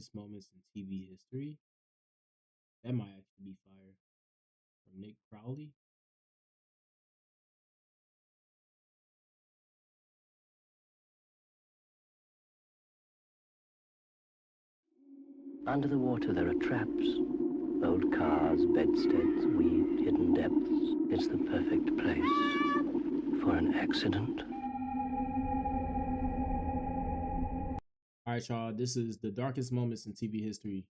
darkest moments in TV history. That might actually be fire. From Nick Crowley. Under the water there are traps. Old cars, bedsteads, weaved, hidden depths. It's the perfect place for an accident. All right, y'all. This is the darkest moments in TV history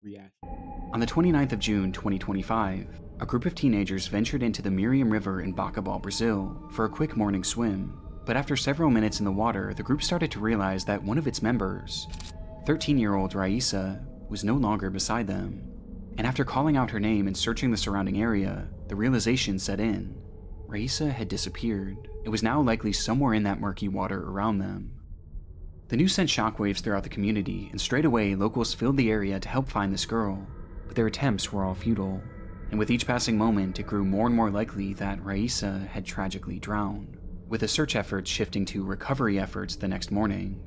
reaction. On the 29th of June 2025, a group of teenagers ventured into the Miriam River in Bacabal, Brazil, for a quick morning swim. But after several minutes in the water, the group started to realize that one of its members, 13-year-old Raisa, was no longer beside them. And after calling out her name and searching the surrounding area, the realization set in. Raisa had disappeared. It was now likely somewhere in that murky water around them. The news sent shockwaves throughout the community, and straight away locals filled the area to help find this girl. But their attempts were all futile, and with each passing moment it grew more and more likely that Raisa had tragically drowned, with the search efforts shifting to recovery efforts the next morning.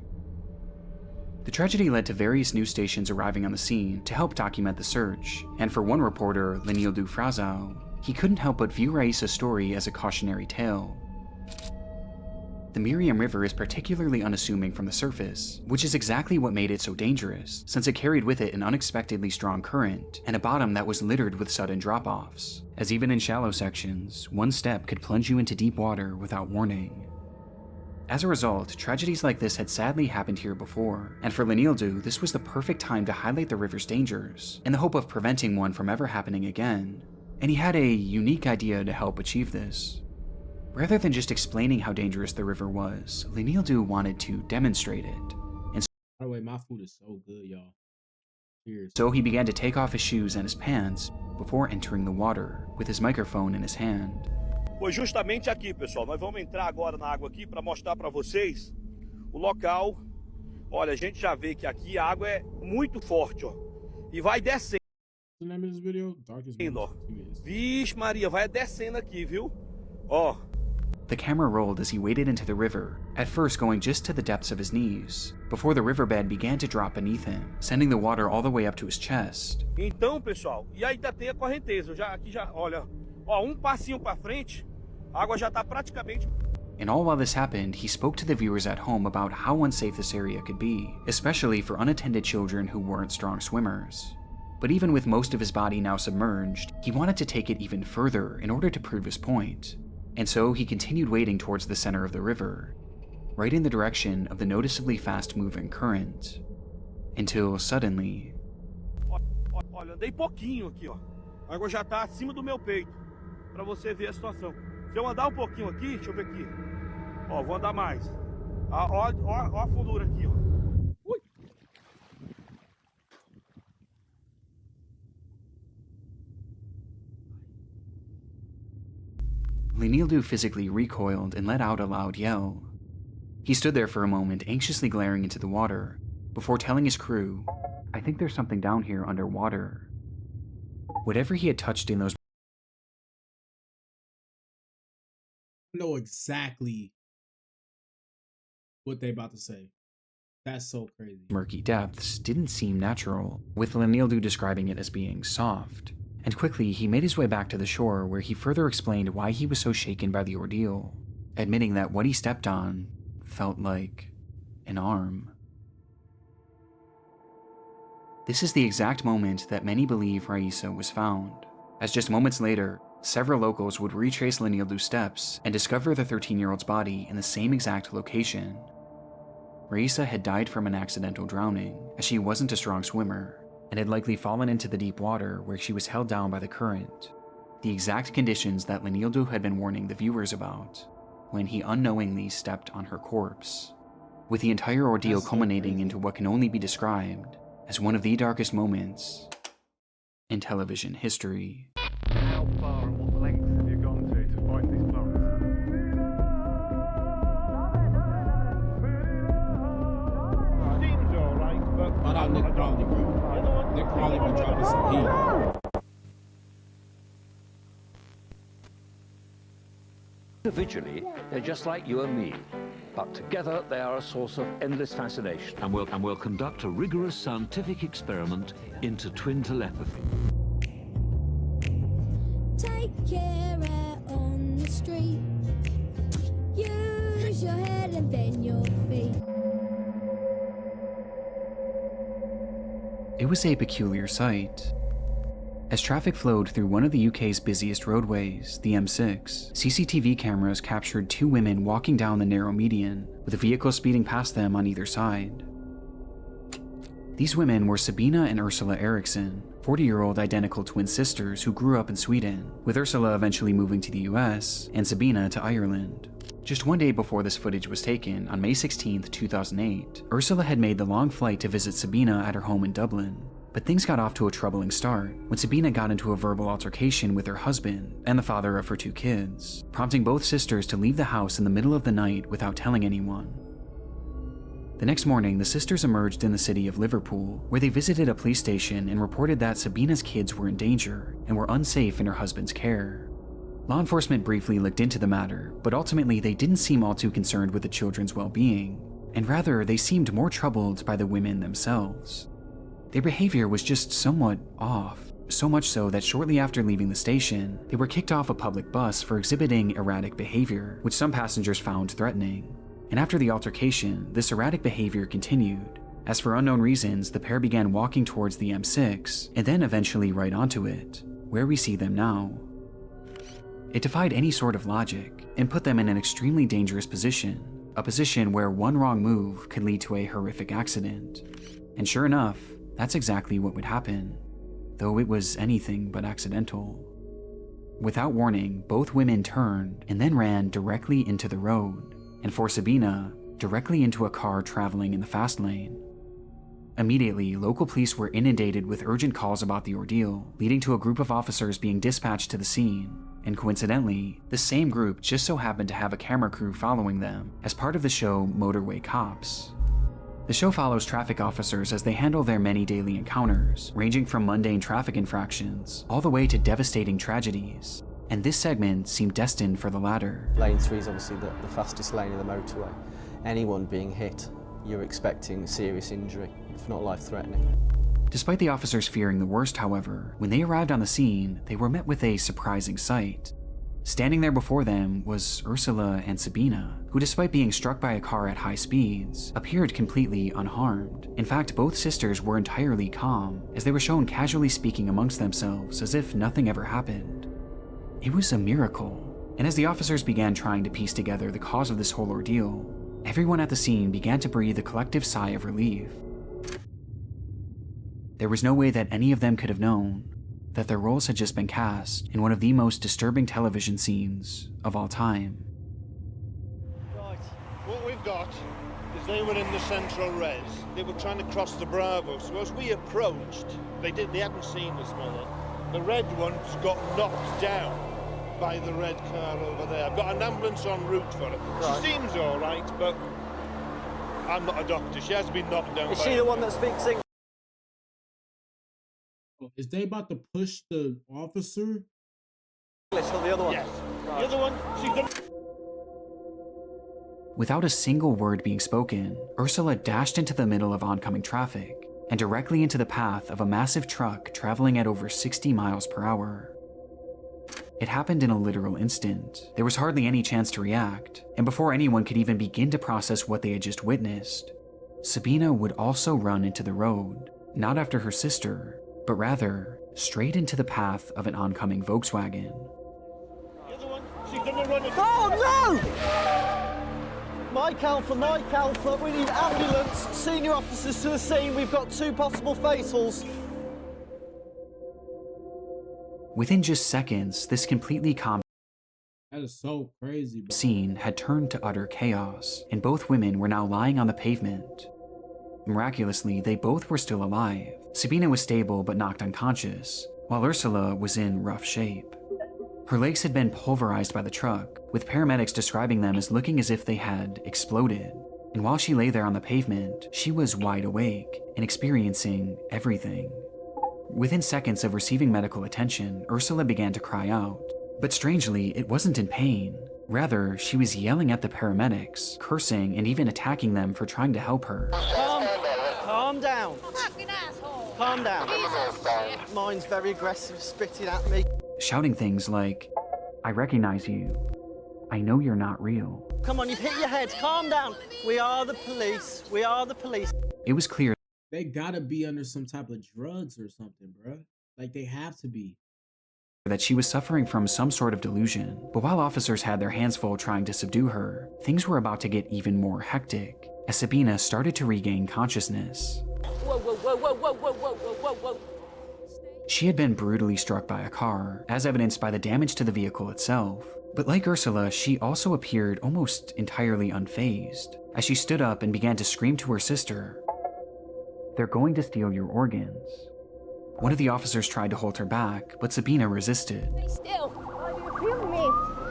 The tragedy led to various news stations arriving on the scene to help document the search, and for one reporter, Lenildo Frazao, he couldn't help but view Raisa's story as a cautionary tale. The Miriam River is particularly unassuming from the surface, which is exactly what made it so dangerous, since it carried with it an unexpectedly strong current and a bottom that was littered with sudden drop-offs, as even in shallow sections, one step could plunge you into deep water without warning. As a result, tragedies like this had sadly happened here before, and for Lenildo, this was the perfect time to highlight the river's dangers, in the hope of preventing one from ever happening again. And he had a unique idea to help achieve this. Rather than just explaining how dangerous the river was, Lenildo wanted to demonstrate it. And By the way, my food is so good, y'all. Cheers. so he began to take off his shoes and his pants before entering the water, with his microphone in his hand. Foi justamente aqui, pessoal. Nós vamos entrar agora na água aqui para mostrar para vocês o local. Olha, a gente já vê que aqui a água é muito forte, ó. E vai descendo, What's the name of this video? Darkest ó. moments in TV history. Vixe Maria, vai descendo aqui, viu? Ó. The camera rolled as he waded into the river, at first going just to the depths of his knees, before the riverbed began to drop beneath him, sending the water all the way up to his chest. Então, pessoal, e ainda tem a correnteza. Aqui já, olha, ó, passinho para frente, a água já tá praticamente. And all while this happened, he spoke to the viewers at home about how unsafe this area could be, especially for unattended children who weren't strong swimmers. But even with most of his body now submerged, he wanted to take it even further in order to prove his point. And so he continued wading towards the center of the river, right in the direction of the noticeably fast-moving current, until suddenly... Olha, andei pouquinho aqui, ó. A água já tá acima do meu peito, para você ver a situação. Se eu andar pouquinho aqui, deixa eu ver aqui. Ó, vou andar mais. Ó a fundura aqui, ó. Ui. Lenildo physically recoiled and let out a loud yell. He stood there for a moment, anxiously glaring into the water, before telling his crew, "I think there's something down here underwater." Whatever he had touched in those Know exactly what they about to say. That's so crazy. murky depths didn't seem natural, with Lenildo describing it as being soft. And quickly, he made his way back to the shore, where he further explained why he was so shaken by the ordeal, admitting that what he stepped on felt like an arm. This is the exact moment that many believe Raisa was found, as just moments later, several locals would retrace Lenildo's steps and discover the 13-year-old's body in the same exact location. Raisa had died from an accidental drowning, as she wasn't a strong swimmer, and had likely fallen into the deep water where she was held down by the current, the exact conditions that Lenildo had been warning the viewers about, when he unknowingly stepped on her corpse, with the entire ordeal culminating into what can only be described as one of the darkest moments in television history. How far and what lengths have you gone to find these plants? Seems alright, but. Shout out Nick Crowley, bro. Nick Crowley be dropping some heat. Individually, they're just like you and me. but together they are a source of endless fascination. And we'll conduct a rigorous scientific experiment into twin telepathy. Take care out on the street. Use your head and then your feet. It was a peculiar sight. As traffic flowed through one of the UK's busiest roadways, the M6, CCTV cameras captured two women walking down the narrow median, with a vehicle speeding past them on either side. These women were Sabina and Ursula Eriksson, 40-year-old identical twin sisters who grew up in Sweden, with Ursula eventually moving to the US and Sabina to Ireland. Just one day before this footage was taken, on May 16, 2008, Ursula had made the long flight to visit Sabina at her home in Dublin. But things got off to a troubling start when Sabina got into a verbal altercation with her husband and the father of her two kids, prompting both sisters to leave the house in the middle of the night without telling anyone. The next morning, the sisters emerged in the city of Liverpool, where they visited a police station and reported that Sabina's kids were in danger and were unsafe in her husband's care. Law enforcement briefly looked into the matter, but ultimately they didn't seem all too concerned with the children's well-being, and rather they seemed more troubled by the women themselves. Their behavior was just somewhat off, so much so that shortly after leaving the station, they were kicked off a public bus for exhibiting erratic behavior, which some passengers found threatening. And after the altercation, this erratic behavior continued, as for unknown reasons, the pair began walking towards the M6, and then eventually right onto it, where we see them now. It defied any sort of logic, and put them in an extremely dangerous position, a position where one wrong move could lead to a horrific accident. And sure enough, that's exactly what would happen, though it was anything but accidental. Without warning, both women turned and then ran directly into the road, and for Sabina, directly into a car traveling in the fast lane. Immediately, local police were inundated with urgent calls about the ordeal, leading to a group of officers being dispatched to the scene, and coincidentally, the same group just so happened to have a camera crew following them as part of the show Motorway Cops. The show follows traffic officers as they handle their many daily encounters, ranging from mundane traffic infractions all the way to devastating tragedies, and this segment seemed destined for the latter. Lane 3 is obviously the fastest lane of the motorway. Anyone being hit, you're expecting serious injury, if not life-threatening. Despite the officers fearing the worst, however, when they arrived on the scene, they were met with a surprising sight. Standing there before them was Ursula and Sabina, who despite being struck by a car at high speeds, appeared completely unharmed. In fact, both sisters were entirely calm, as they were shown casually speaking amongst themselves as if nothing ever happened. It was a miracle, and as the officers began trying to piece together the cause of this whole ordeal, everyone at the scene began to breathe a collective sigh of relief. There was no way that any of them could have known that their roles had just been cast in one of the most disturbing television scenes of all time. Right, what we've got is they were in the central res. They were trying to cross the Bravo, so as we approached, they hadn't seen us, mother. The red one's got knocked down by the red car over there. I've got an ambulance en route for her. Right. She seems all right, but I'm not a doctor. She has been knocked down. Is she the one that speaks English? Is they about to push the officer? Or the other one? Yes. Right. The other one, she's the... Without a single word being spoken, Ursula dashed into the middle of oncoming traffic and directly into the path of a massive truck traveling at over 60 miles per hour. It happened in a literal instant. There was hardly any chance to react, and before anyone could even begin to process what they had just witnessed, Sabina would also run into the road, not after her sister, but rather straight into the path of an oncoming Volkswagen. The other one, she's gonna run into... Oh no! Mike Alpha, we need ambulance, senior officers to the scene, we've got 2 possible fatals. Within just seconds, this completely calm That is so crazy, bro. scene had turned to utter chaos, and both women were now lying on the pavement. Miraculously, they both were still alive. Sabina was stable but knocked unconscious, while Ursula was in rough shape. Her legs had been pulverized by the truck, with paramedics describing them as looking as if they had exploded. And while she lay there on the pavement, she was wide awake and experiencing everything. Within seconds of receiving medical attention, Ursula began to cry out. But strangely, it wasn't in pain. Rather, she was yelling at the paramedics, cursing, and even attacking them for trying to help her. Calm down. Fucking asshole. Calm down. Jesus. Mine's very aggressive, spitting at me. Shouting things like, "I recognize you. I know you're not real." Come on, you've hit your head. Calm down. We are the police. We are the police. It was clear They gotta be under some type of drugs or something, bruh. Like, they have to be. that she was suffering from some sort of delusion. But while officers had their hands full trying to subdue her, things were about to get even more hectic as Sabina started to regain consciousness. Whoa, whoa, whoa, whoa, whoa, whoa, whoa, whoa, whoa, whoa. She had been brutally struck by a car, as evidenced by the damage to the vehicle itself. But like Ursula, she also appeared almost entirely unfazed, as she stood up and began to scream to her sister, "They're going to steal your organs." One of the officers tried to hold her back, but Sabina resisted. Stay still. Why do you feel me?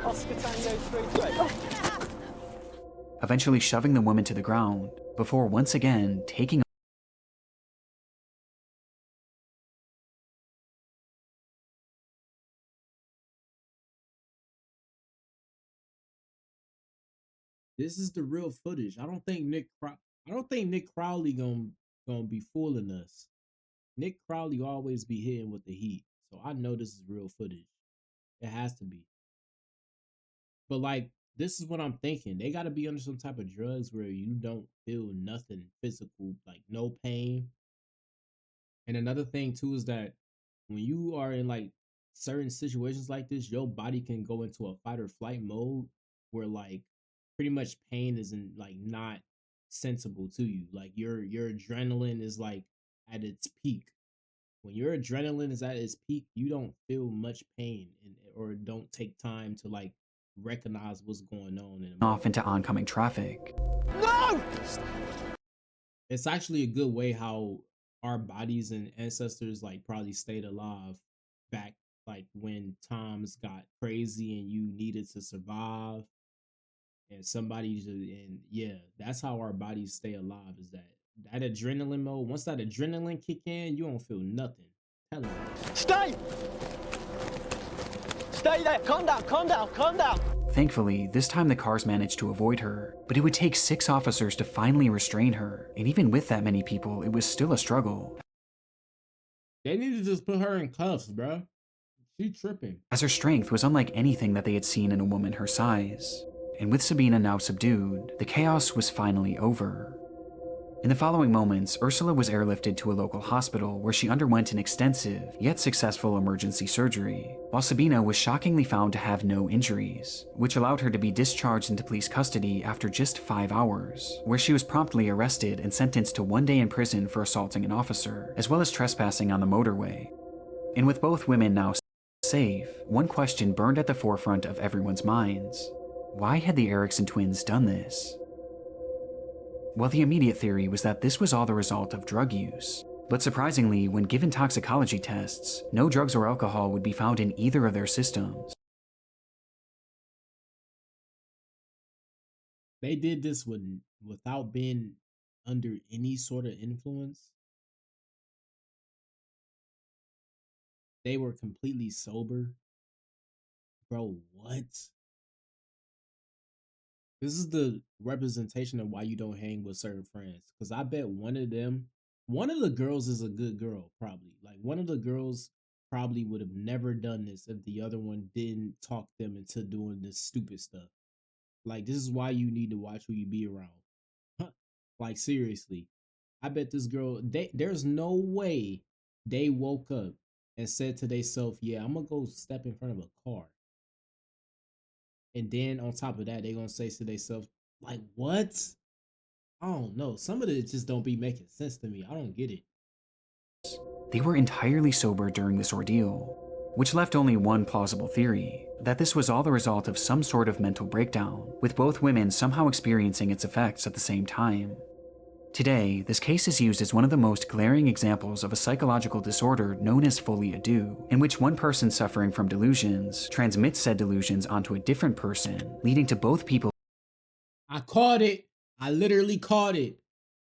Oscar Tango 33. Eventually shoving the woman to the ground, before once again taking This is the real footage. I don't think Nick Crowley gonna be fooling us. Nick Crowley always be hitting with the heat, so I know this is real footage. It has to be. But like, this is what I'm thinking. They got to be under some type of drugs where you don't feel nothing physical, like no pain. And another thing too is that when you are in like certain situations like this, your body can go into a fight or flight mode where like pretty much pain isn't like not sensible to you. Like your adrenaline is like at its peak. When your adrenaline is at its peak, you don't feel much pain or don't take time to like recognize what's going on in off into oncoming traffic. No! It's actually a good way how our bodies and ancestors like probably stayed alive back like when times got crazy and you needed to survive and and yeah, that's how our bodies stay alive, is that adrenaline mode. Once that adrenaline kick in, you don't feel nothing. Tell me. Stay! Stay there. Calm down, calm down, calm down. Thankfully, this time the cars managed to avoid her, but it would take 6 officers to finally restrain her, and even with that many people, it was still a struggle. They need to just put her in cuffs, bruh. She tripping. As her strength was unlike anything that they had seen in a woman her size. And with Sabina now subdued, the chaos was finally over. In the following moments, Ursula was airlifted to a local hospital where she underwent an extensive, yet successful emergency surgery, while Sabina was shockingly found to have no injuries, which allowed her to be discharged into police custody after just 5 hours, where she was promptly arrested and sentenced to 1 day in prison for assaulting an officer, as well as trespassing on the motorway. And with both women now safe, one question burned at the forefront of everyone's minds. Why had the Erickson twins done this? Well, the immediate theory was that this was all the result of drug use. But surprisingly, when given toxicology tests, no drugs or alcohol would be found in either of their systems. They did this without being under any sort of influence. They were completely sober. Bro, what? This is the representation of why you don't hang with certain friends. Because I bet one of the girls is a good girl, probably. Like, one of the girls probably would have never done this if the other one didn't talk them into doing this stupid stuff. Like, this is why you need to watch who you be around. Like, seriously. I bet this girl, there's no way they woke up and said to themselves, yeah, I'm going to go step in front of a car. And then on top of that, they're going to say to themselves, like, what? I don't know. Some of it just don't be making sense to me. I don't get it. They were entirely sober during this ordeal, which left only one plausible theory, that this was all the result of some sort of mental breakdown, with both women somehow experiencing its effects at the same time. Today, this case is used as one of the most glaring examples of a psychological disorder known as folie à deux, in which one person suffering from delusions transmits said delusions onto a different person, leading to both people. I caught it. I literally caught it.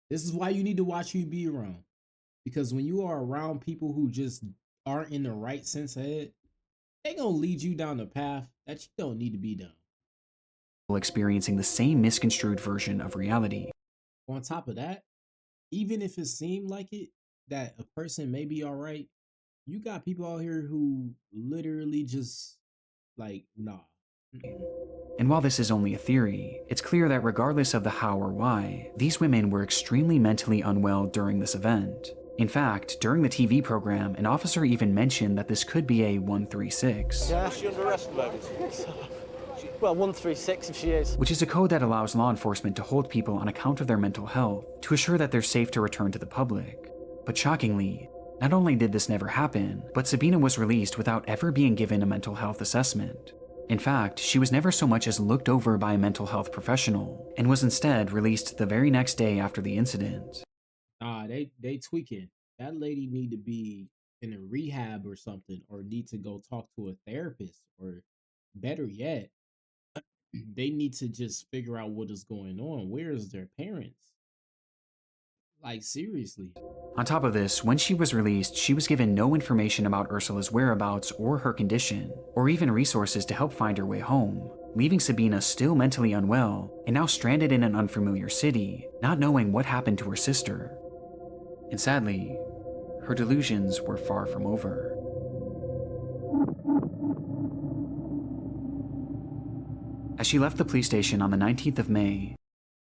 This is why you need to watch who you be around. Because when you are around people who just aren't in the right sense of head, they gonna lead you down the path that you don't need to be down. experiencing the same misconstrued version of reality. On top of that, even if it seemed like it, that a person may be all right, you got people out here who literally just like, nah. And while this is only a theory, it's clear that regardless of the how or why, these women were extremely mentally unwell during this event. In fact, during the TV program, an officer even mentioned that this could be a 136. Yeah. Is she under arrest, baby? Well, 136 if she is. Which is a code that allows law enforcement to hold people on account of their mental health to assure that they're safe to return to the public. But shockingly, not only did this never happen, but Sabina was released without ever being given a mental health assessment. In fact, she was never so much as looked over by a mental health professional, and was instead released the very next day after the incident. They tweaking. That lady need to be in a rehab or something, or need to go talk to a therapist, or better yet, they need to just figure out what is going on. Where is their parents? Like, seriously. On top of this, when she was released, she was given no information about Ursula's whereabouts or her condition, or even resources to help find her way home, leaving Sabina still mentally unwell and now stranded in an unfamiliar city, not knowing what happened to her sister. And sadly, her delusions were far from over. As she left the police station on the 19th of May,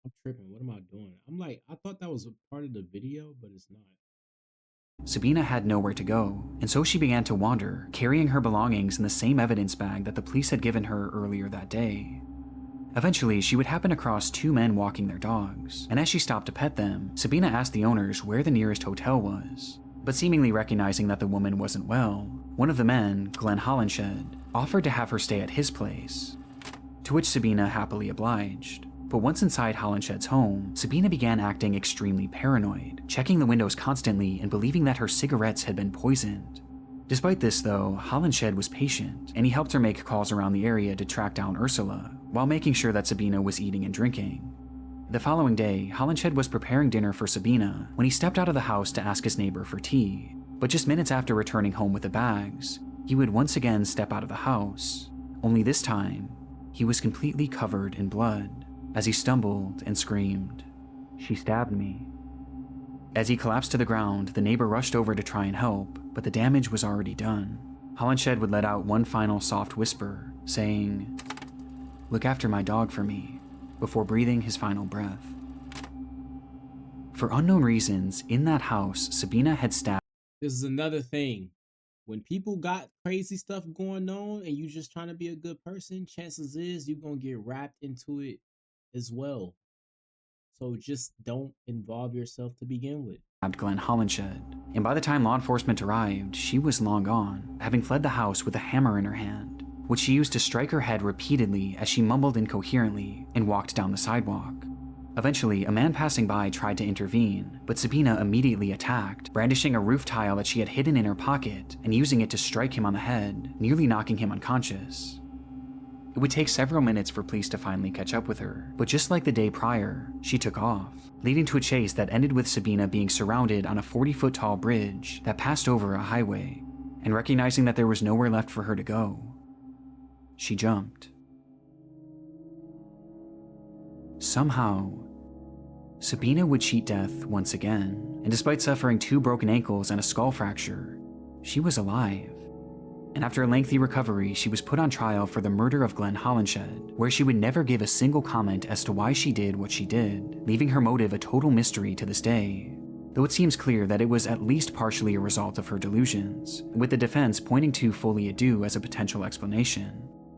I'm tripping. What am I doing? I'm like, I thought that was a part of the video, but it's not. Sabina had nowhere to go, and so she began to wander, carrying her belongings in the same evidence bag that the police had given her earlier that day. Eventually, she would happen across two men walking their dogs, and as she stopped to pet them, Sabina asked the owners where the nearest hotel was. But seemingly recognizing that the woman wasn't well, one of the men, Glenn Hollinshed, offered to have her stay at his place, to which Sabina happily obliged. But once inside Hollinshed's home, Sabina began acting extremely paranoid, checking the windows constantly and believing that her cigarettes had been poisoned. Despite this though, Hollinshed was patient, and he helped her make calls around the area to track down Ursula, while making sure that Sabina was eating and drinking. The following day, Hollinshed was preparing dinner for Sabina when he stepped out of the house to ask his neighbor for tea. But just minutes after returning home with the bags, he would once again step out of the house, only this time, he was completely covered in blood, as he stumbled and screamed, "She stabbed me." As he collapsed to the ground, the neighbor rushed over to try and help, but the damage was already done. Hollinshed would let out one final soft whisper, saying, "Look after my dog for me," before breathing his final breath. For unknown reasons, in that house, Sabina had stabbed. This is another thing. When people got crazy stuff going on and you just trying to be a good person, chances is you're going to get wrapped into it as well. So just don't involve yourself to begin with. Glenn Hollinshed, and by the time law enforcement arrived, she was long gone, having fled the house with a hammer in her hand, which she used to strike her head repeatedly as she mumbled incoherently and walked down the sidewalk. Eventually, a man passing by tried to intervene, but Sabina immediately attacked, brandishing a roof tile that she had hidden in her pocket and using it to strike him on the head, nearly knocking him unconscious. It would take several minutes for police to finally catch up with her, but just like the day prior, she took off, leading to a chase that ended with Sabina being surrounded on a 40-foot tall bridge that passed over a highway, and recognizing that there was nowhere left for her to go, she jumped. Somehow, Sabina would cheat death once again, and despite suffering 2 broken ankles and a skull fracture, she was alive. And after a lengthy recovery, she was put on trial for the murder of Glenn Hollinshed, where she would never give a single comment as to why she did what she did, leaving her motive a total mystery to this day. Though it seems clear that it was at least partially a result of her delusions, with the defense pointing to Folie à Deux as a potential explanation.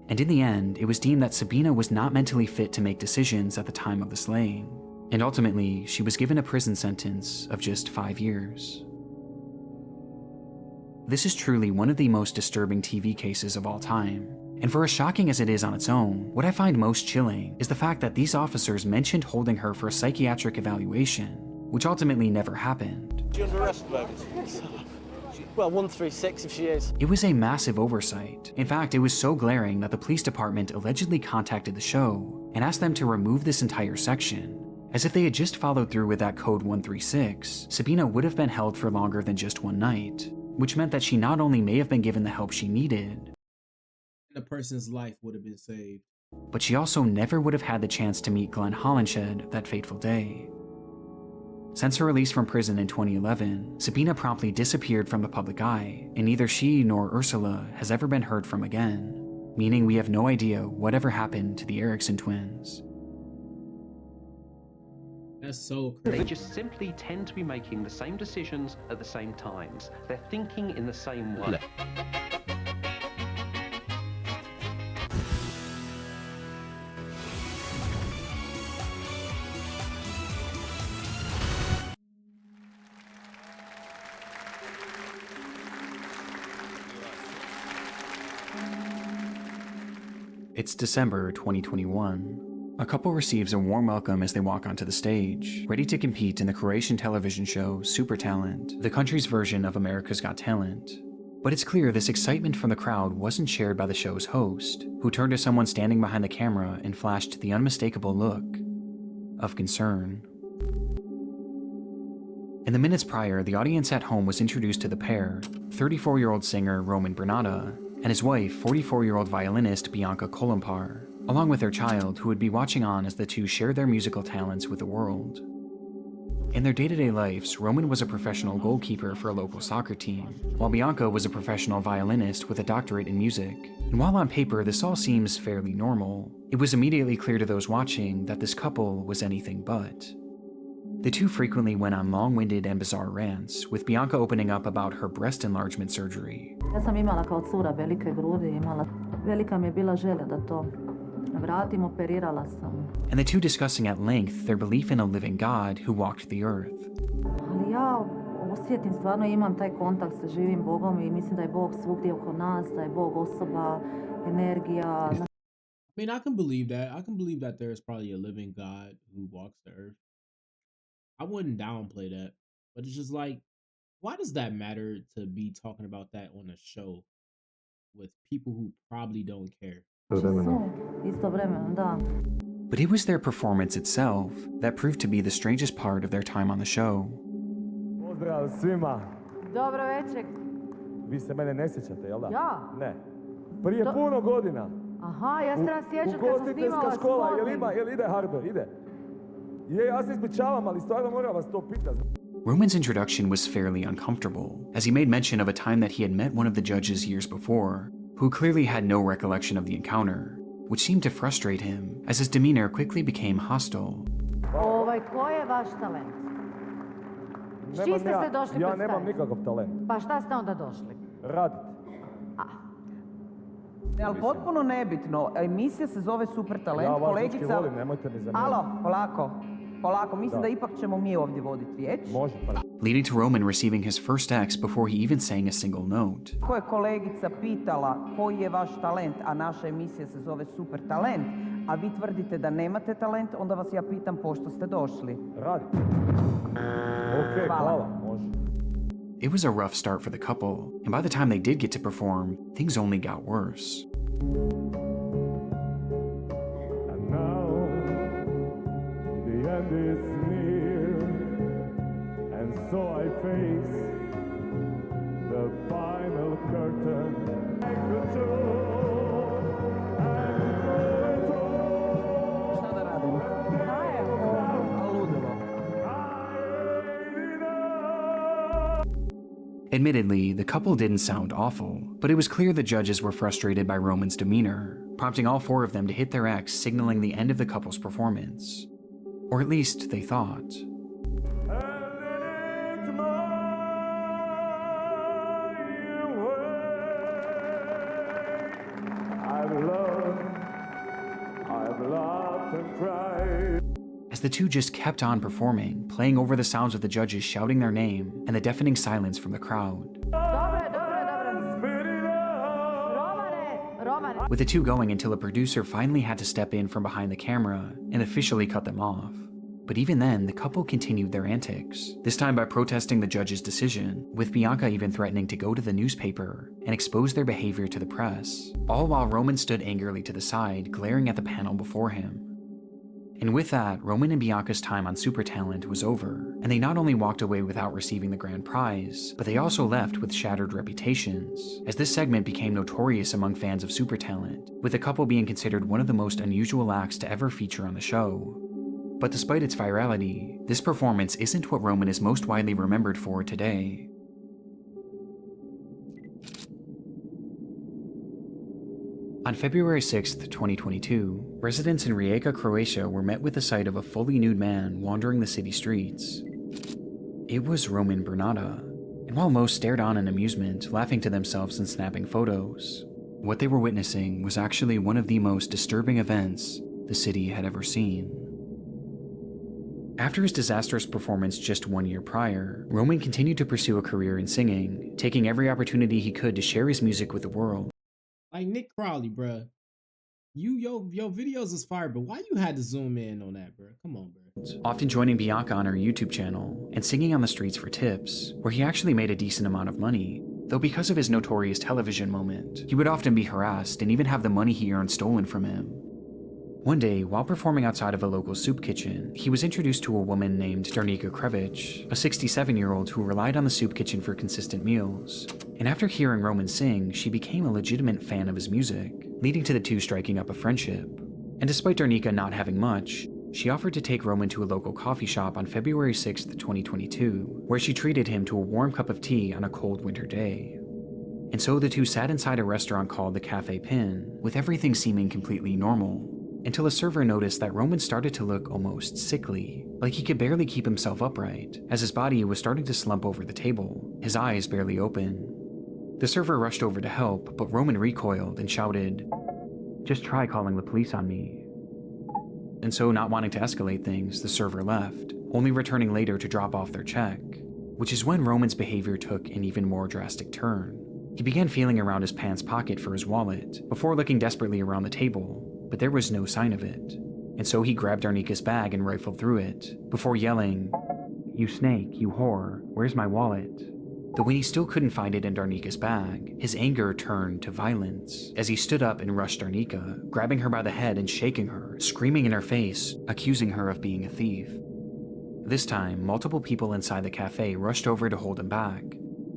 And in the end, it was deemed that Sabina was not mentally fit to make decisions at the time of the slaying, and ultimately, she was given a prison sentence of just 5 years. This is truly one of the most disturbing TV cases of all time, and for as shocking as it is on its own, what I find most chilling is the fact that these officers mentioned holding her for a psychiatric evaluation, which ultimately never happened. Is she under arrest, baby? Well, 136 if she is. It was a massive oversight. In fact, it was so glaring that the police department allegedly contacted the show and asked them to remove this entire section. As if they had just followed through with that code 136, Sabina would have been held for longer than just one night, which meant that she not only may have been given the help she needed, the person's life would have been saved. But she also never would have had the chance to meet Glenn Hollinshed that fateful day. Since her release from prison in 2011, Sabina promptly disappeared from the public eye, and neither she nor Ursula has ever been heard from again, meaning we have no idea whatever happened to the Erickson twins. That's so crazy. They just simply tend to be making the same decisions at the same times. They're thinking in the same way. It's December 2021. A couple receives a warm welcome as they walk onto the stage, ready to compete in the Croatian television show Super Talent, the country's version of America's Got Talent. But it's clear this excitement from the crowd wasn't shared by the show's host, who turned to someone standing behind the camera and flashed the unmistakable look of concern. In the minutes prior, the audience at home was introduced to the pair, 34-year-old singer Roman Bernata and his wife, 44-year-old violinist Bianca Kolumpar, along with their child, who would be watching on as the two shared their musical talents with the world. In their day-to-day lives, Roman was a professional goalkeeper for a local soccer team, while Bianca was a professional violinist with a doctorate in music. And while on paper this all seems fairly normal, it was immediately clear to those watching that this couple was anything but. The two frequently went on long-winded and bizarre rants, with Bianca opening up about her breast enlargement surgery. Ja sam imala kao cura velike grudi, velika mi je bila želja da to vratim, operirala sam. And the two discussing at length their belief in a living God who walked the earth. Ali ja osjetim, stvarno imam taj kontakt sa živim Bogom i mislim da je Bog svugdje oko nas, da je Bog osoba, energija. I mean, I can believe that. I can believe that there's probably a living God who walks the earth. I wouldn't downplay that, but it's just like, why does that matter to be talking about that on a show with people who probably don't care? Istovremeno, da. But it was their performance itself that proved to be the strangest part of their time on the show. Pozdrav svima. Dobro večer. Vi se mene ne sjećate, jel da? Ja? Ne. Prije puno godina. Aha, ja se nas sjećam kad sam snimala spot. škola, jel ide Hardo, ide? Je, ja se ispričavam, ali stvarno moram vas to pitati. Roman's introduction was fairly uncomfortable, as he made mention of a time that he had met one of the judges years before, who clearly had no recollection of the encounter, which seemed to frustrate him, as his demeanor quickly became hostile. Ko je vaš talent? S čim ste se došli Ja nemam nikakav talent. Pa šta ste onda došli? Radit. Ali potpuno nebitno, emisija se zove Super Talent, ja kolegica... Ja vas volim, nemojte mi zamjeriti. Alo, polako, mislim da ipak ćemo mi ovdje voditi riječ. Može, pa... Leading to Roman receiving his first X before he even sang a single note. Ako je kolegica pitala koji je vaš talent, a naša emisija se zove Super Talent, a vi tvrdite da nemate talent, onda vas ja pitam pošto ste došli. Radit. Okej, hvala, može. It was a rough start for the couple, and by the time they did get to perform, things only got worse. And now, the end is near, and so I face the final curtain. Šta da radim? Ludilo. Admittedly, the couple didn't sound awful, but it was clear the judges were frustrated by Roman's demeanor, prompting all four of them to hit their X, signaling the end of the couple's performance. Or at least they thought. I've loved and cried. As the two just kept on performing, playing over the sounds of the judges shouting their name and the deafening silence from the crowd. With the two going until a producer finally had to step in from behind the camera and officially cut them off. But even then, the couple continued their antics, this time by protesting the judge's decision, with Bianca even threatening to go to the newspaper and expose their behavior to the press, all while Roman stood angrily to the side, glaring at the panel before him. And with that, Roman and Bianca's time on Super Talent was over, and they not only walked away without receiving the grand prize, but they also left with shattered reputations, as this segment became notorious among fans of Super Talent, with the couple being considered one of the most unusual acts to ever feature on the show. But despite its virality, this performance isn't what Roman is most widely remembered for today. On February 6, 2022, residents in Rijeka, Croatia were met with the sight of a fully nude man wandering the city streets. It was Roman Bernata, and while most stared on in amusement, laughing to themselves and snapping photos, what they were witnessing was actually one of the most disturbing events the city had ever seen. After his disastrous performance just 1 year prior, Roman continued to pursue a career in singing, taking every opportunity he could to share his music with the world. Like Nick Crowley, bruh. Your videos is fire, but why you had to zoom in on that, bruh? Come on, bruh. Often joining Bianca on her YouTube channel and singing on the streets for tips, where he actually made a decent amount of money. Though because of his notorious television moment, he would often be harassed and even have the money he earned stolen from him. One day, while performing outside of a local soup kitchen, he was introduced to a woman named Darnika Krevich, a 67-year-old who relied on the soup kitchen for consistent meals. And after hearing Roman sing, she became a legitimate fan of his music, leading to the two striking up a friendship. And despite Darnika not having much, she offered to take Roman to a local coffee shop on February 6, 2022, where she treated him to a warm cup of tea on a cold winter day. And so the two sat inside a restaurant called the Cafe Pin, with everything seeming completely normal, until a server noticed that Roman started to look almost sickly, like he could barely keep himself upright, as his body was starting to slump over the table, his eyes barely open. The server rushed over to help, but Roman recoiled and shouted, "Just try calling the police on me." And so, not wanting to escalate things, the server left, only returning later to drop off their check, which is when Roman's behavior took an even more drastic turn. He began feeling around his pants pocket for his wallet, before looking desperately around the table, but there was no sign of it. And so he grabbed Darnika's bag and rifled through it, before yelling, "You snake, you whore, where's my wallet?" Though when he still couldn't find it in Darnika's bag, his anger turned to violence, as he stood up and rushed Darnika, grabbing her by the head and shaking her, screaming in her face, accusing her of being a thief. This time, multiple people inside the cafe rushed over to hold him back,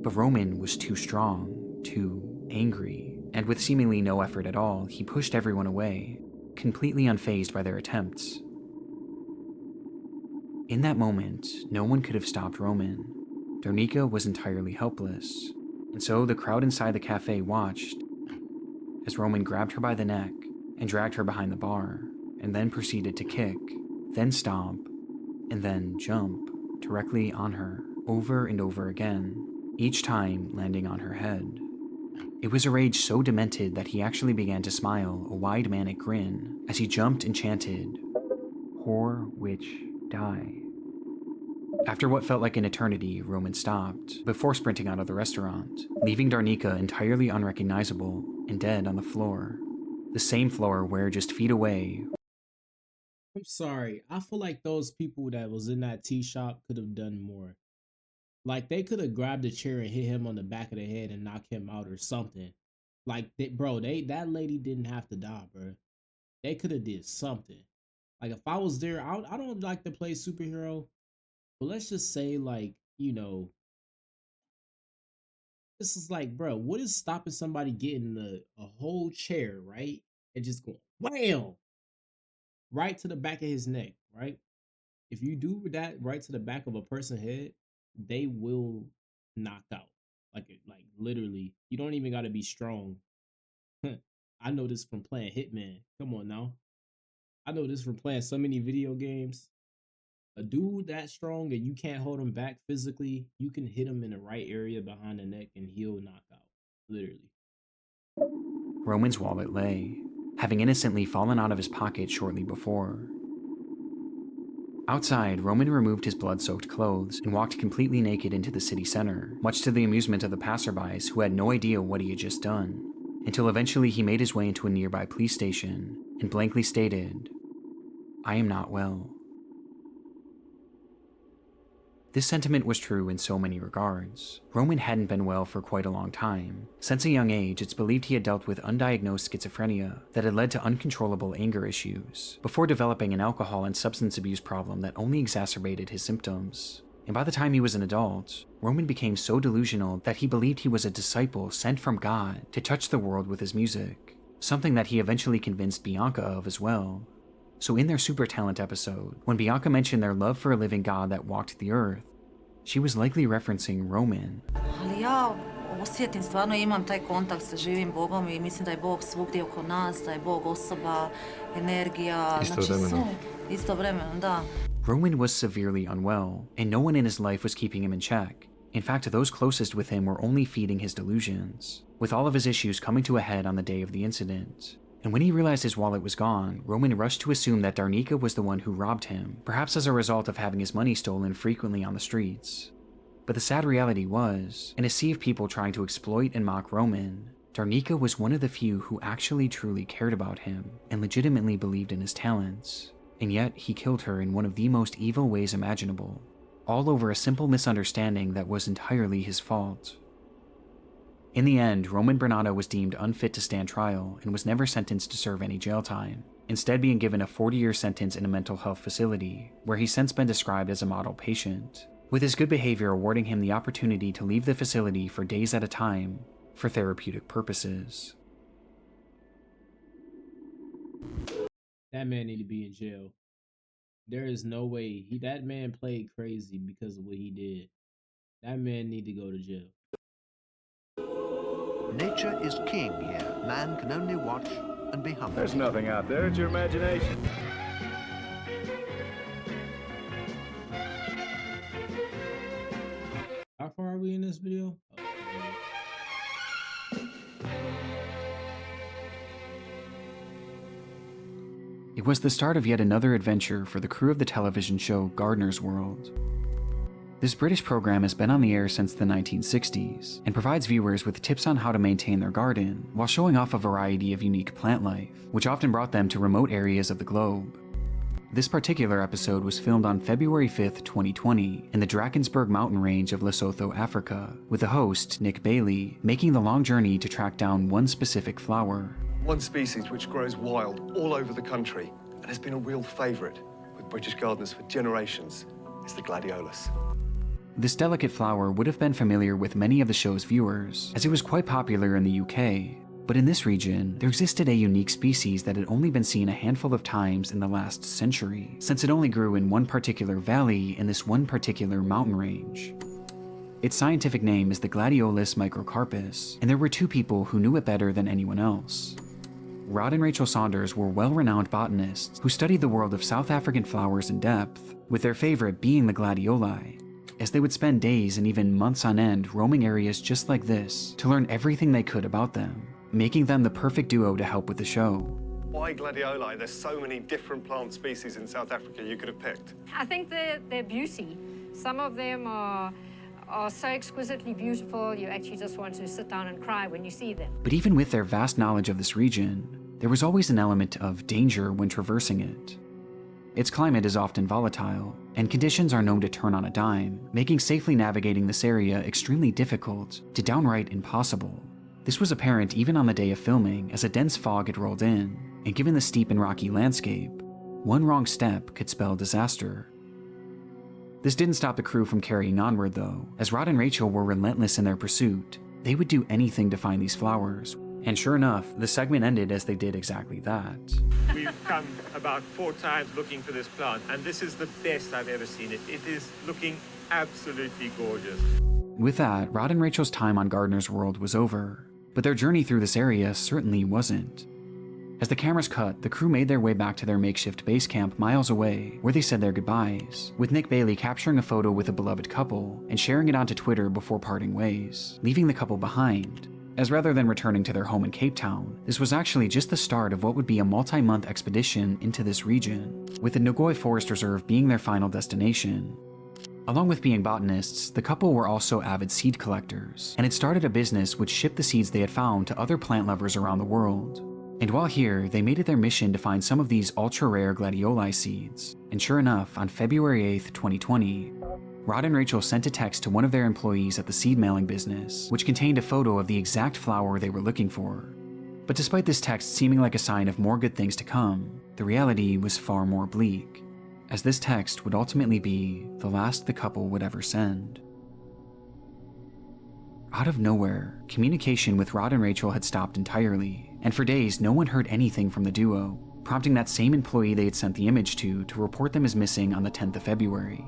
but Roman was too strong, too angry, and with seemingly no effort at all, he pushed everyone away, completely unfazed by their attempts. In that moment, no one could have stopped Roman. Darnika was entirely helpless, and so the crowd inside the cafe watched as Roman grabbed her by the neck and dragged her behind the bar, and then proceeded to kick, then stomp, and then jump directly on her, over and over again, each time landing on her head. It was a rage so demented that he actually began to smile a wide manic grin as he jumped and chanted, "Whore, witch, die." After what felt like an eternity, Roman stopped, before sprinting out of the restaurant, leaving Darnika entirely unrecognizable and dead on the floor. The same floor where, just feet away... I'm sorry, I feel like those people that was in that tea shop could have done more. Like, they could have grabbed a chair and hit him on the back of the head and knock him out or something. Like, that lady didn't have to die, bro. They could have did something. Like, if I was there, I don't like to play superhero, but let's just say, like, you know, this is like, bro, what is stopping somebody getting a whole chair, right? And just going, wham! Right to the back of his neck, right? If you do that right to the back of a person's head, they will knock out. Like literally, you don't even got to be strong. I know this from playing Hitman. Come on now. I know this from playing so many video games. A dude that strong and you can't hold him back physically, you can hit him in the right area behind the neck and he'll knock out. Literally. Roman's wallet lay, having innocently fallen out of his pocket shortly before. Outside, Roman removed his blood-soaked clothes and walked completely naked into the city center, much to the amusement of the passerbys who had no idea what he had just done, until eventually he made his way into a nearby police station and blankly stated, "I am not well." This sentiment was true in so many regards. Roman hadn't been well for quite a long time. Since a young age, it's believed he had dealt with undiagnosed schizophrenia that had led to uncontrollable anger issues, before developing an alcohol and substance abuse problem that only exacerbated his symptoms. And by the time he was an adult, Roman became so delusional that he believed he was a disciple sent from God to touch the world with his music, something that he eventually convinced Bianca of as well. So in their Super Talent episode, when Bianca mentioned their love for a living God that walked the earth, she was likely referencing Roman. Ali ja osjetim, stvarno imam taj kontakt sa živim Bogom I mislim da je Bog svugdje oko nas, da je Bog osoba, energija, znači sve. Istovremeno, da. Roman was severely unwell, and no one in his life was keeping him in check. In fact, those closest with him were only feeding his delusions, with all of his issues coming to a head on the day of the incident. And when he realized his wallet was gone, Roman rushed to assume that Darnika was the one who robbed him, perhaps as a result of having his money stolen frequently on the streets. But the sad reality was, in a sea of people trying to exploit and mock Roman, Darnika was one of the few who actually truly cared about him and legitimately believed in his talents. And yet, he killed her in one of the most evil ways imaginable, all over a simple misunderstanding that was entirely his fault. In the end, Roman Bernardo was deemed unfit to stand trial and was never sentenced to serve any jail time, instead being given a 40-year sentence in a mental health facility, where he's since been described as a model patient, with his good behavior awarding him the opportunity to leave the facility for days at a time for therapeutic purposes. That man need to be in jail. There is no way. That man played crazy because of what he did. That man need to go to jail. Nature is king here. Man can only watch and be humble. There's nothing out there. It's your imagination. How far are we in this video? It was the start of yet another adventure for the crew of the television show Gardener's World. This British program has been on the air since the 1960s and provides viewers with tips on how to maintain their garden while showing off a variety of unique plant life, which often brought them to remote areas of the globe. This particular episode was filmed on February 5th, 2020 in the Drakensberg mountain range of Lesotho, Africa, with the host, Nick Bailey, making the long journey to track down one specific flower. One species which grows wild all over the country and has been a real favourite with British gardeners for generations is the gladiolus. This delicate flower would have been familiar with many of the show's viewers, as it was quite popular in the UK, but in this region, there existed a unique species that had only been seen a handful of times in the last century, since it only grew in one particular valley in this one particular mountain range. Its scientific name is the Gladiolus microcarpus, and there were two people who knew it better than anyone else. Rod and Rachel Saunders were well-renowned botanists who studied the world of South African flowers in depth, with their favorite being the gladioli, as they would spend days and even months on end roaming areas just like this to learn everything they could about them, making them the perfect duo to help with the show. Why gladioli? There's so many different plant species in South Africa you could have picked. I think they're beauty. Some of them are so exquisitely beautiful, you actually just want to sit down and cry when you see them. But even with their vast knowledge of this region, there was always an element of danger when traversing it. Its climate is often volatile, and conditions are known to turn on a dime, making safely navigating this area extremely difficult to downright impossible. This was apparent even on the day of filming, as a dense fog had rolled in, and given the steep and rocky landscape, one wrong step could spell disaster. This didn't stop the crew from carrying onward though, as Rod and Rachel were relentless in their pursuit. They would do anything to find these flowers, and sure enough, the segment ended as they did exactly that. We've come about 4 times looking for this plant, and this is the best I've ever seen it. It is looking absolutely gorgeous. With that, Rod and Rachel's time on Gardener's World was over, but their journey through this area certainly wasn't. As the cameras cut, the crew made their way back to their makeshift base camp miles away, where they said their goodbyes, with Nick Bailey capturing a photo with a beloved couple and sharing it onto Twitter before parting ways, leaving the couple behind. As rather than returning to their home in Cape Town, this was actually just the start of what would be a multi-month expedition into this region, with the Nogoi Forest Reserve being their final destination. Along with being botanists, the couple were also avid seed collectors, and had started a business which shipped the seeds they had found to other plant lovers around the world. And while here, they made it their mission to find some of these ultra-rare gladioli seeds, and sure enough, on February 8th, 2020, Rod and Rachel sent a text to one of their employees at the seed mailing business, which contained a photo of the exact flower they were looking for. But despite this text seeming like a sign of more good things to come, the reality was far more bleak, as this text would ultimately be the last the couple would ever send. Out of nowhere, communication with Rod and Rachel had stopped entirely, and for days no one heard anything from the duo, prompting that same employee they had sent the image to report them as missing on the 10th of February.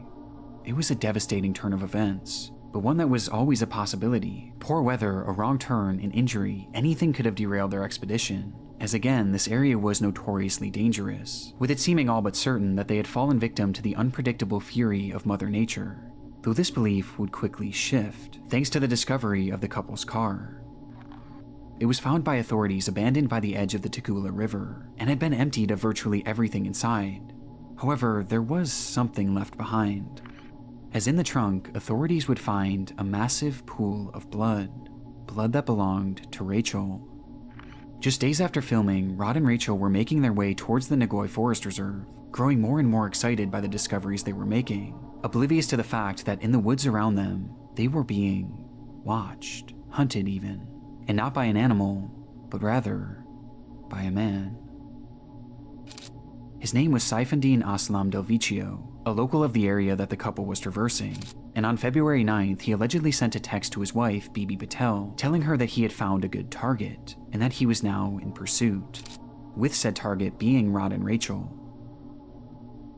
It was a devastating turn of events, but one that was always a possibility. Poor weather, a wrong turn, an injury, anything could have derailed their expedition, as again, this area was notoriously dangerous, with it seeming all but certain that they had fallen victim to the unpredictable fury of Mother Nature, though this belief would quickly shift, thanks to the discovery of the couple's car. It was found by authorities abandoned by the edge of the Tugela River, and had been emptied of virtually everything inside. However, there was something left behind. As in the trunk, authorities would find a massive pool of blood that belonged to Rachel. Just days after filming, Rod and Rachel were making their way towards the Nagoy Forest Reserve, growing more and more excited by the discoveries they were making, oblivious to the fact that in the woods around them, they were being watched, hunted even, and not by an animal, but rather by a man. His name was Saifundin Aslam Delvicio, a local of the area that the couple was traversing, and on February 9th, he allegedly sent a text to his wife, Bibi Patel, telling her that he had found a good target, and that he was now in pursuit, with said target being Rod and Rachel.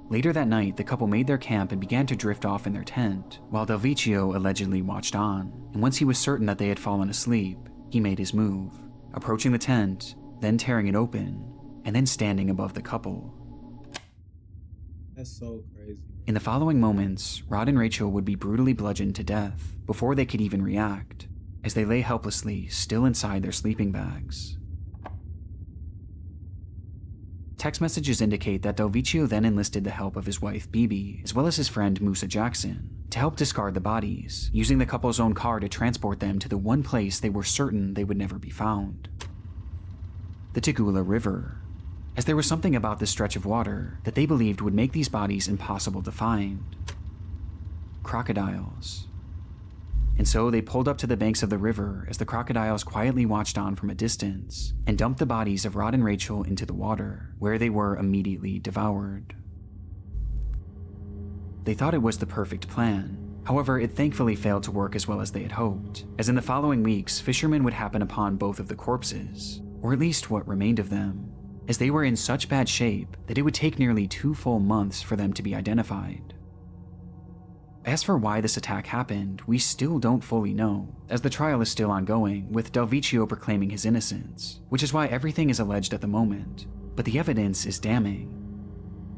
Later that night, the couple made their camp and began to drift off in their tent, while Delvicio allegedly watched on, and once he was certain that they had fallen asleep, he made his move, approaching the tent, then tearing it open, and then standing above the couple. That's so crazy. In the following moments, Rod and Rachel would be brutally bludgeoned to death before they could even react, as they lay helplessly, still inside their sleeping bags. Text messages indicate that Delvicio then enlisted the help of his wife Bibi, as well as his friend Musa Jackson, to help discard the bodies, using the couple's own car to transport them to the one place they were certain they would never be found: the Tugela River, as there was something about this stretch of water that they believed would make these bodies impossible to find: crocodiles. And so they pulled up to the banks of the river as the crocodiles quietly watched on from a distance and dumped the bodies of Rod and Rachel into the water, where they were immediately devoured. They thought it was the perfect plan. However, it thankfully failed to work as well as they had hoped, as in the following weeks, fishermen would happen upon both of the corpses, or at least what remained of them, as they were in such bad shape that it would take nearly 2 full months for them to be identified. As for why this attack happened, we still don't fully know, as the trial is still ongoing, with Delvicio proclaiming his innocence, which is why everything is alleged at the moment, but the evidence is damning.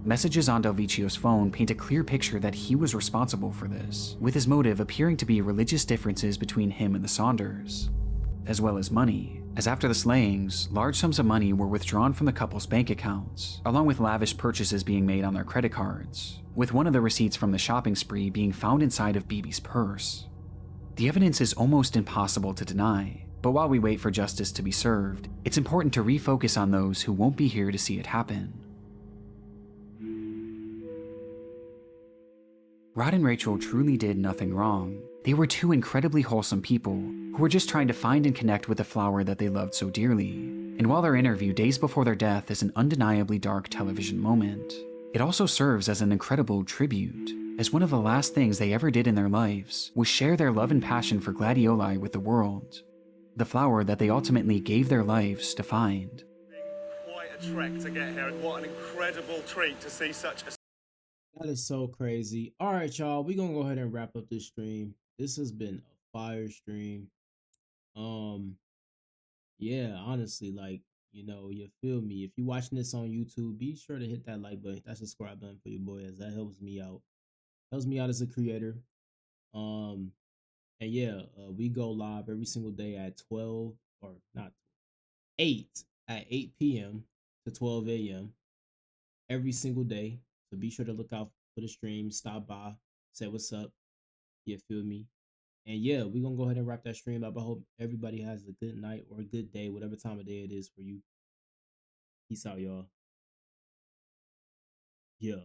Messages on Delvicio's phone paint a clear picture that he was responsible for this, with his motive appearing to be religious differences between him and the Saunders, as well as money, as after the slayings, large sums of money were withdrawn from the couple's bank accounts, along with lavish purchases being made on their credit cards, with one of the receipts from the shopping spree being found inside of Bibi's purse. The evidence is almost impossible to deny, but while we wait for justice to be served, it's important to refocus on those who won't be here to see it happen. Rod and Rachel truly did nothing wrong. They were two incredibly wholesome people who were just trying to find and connect with the flower that they loved so dearly. And while their interview days before their death is an undeniably dark television moment, it also serves as an incredible tribute, as one of the last things they ever did in their lives was share their love and passion for gladioli with the world, the flower that they ultimately gave their lives to find. Quite a trek to get here, and what an incredible treat to see such a... That is so crazy. All right, y'all, we're gonna go ahead and wrap up this stream. This has been a fire stream. Yeah, honestly, like, you feel me. If you're watching this on YouTube, be sure to hit that like button, hit that subscribe button for your boy, as that helps me out. Helps me out as a creator. And yeah, we go live every single day at 12, or not 8, at 8 p.m. to 12 a.m. every single day. So be sure to look out for the stream, stop by, say what's up. You feel me? And yeah, we're gonna go ahead and wrap that stream up. I hope everybody has a good night or a good day, whatever time of day it is for you. Peace out, y'all. Yeah.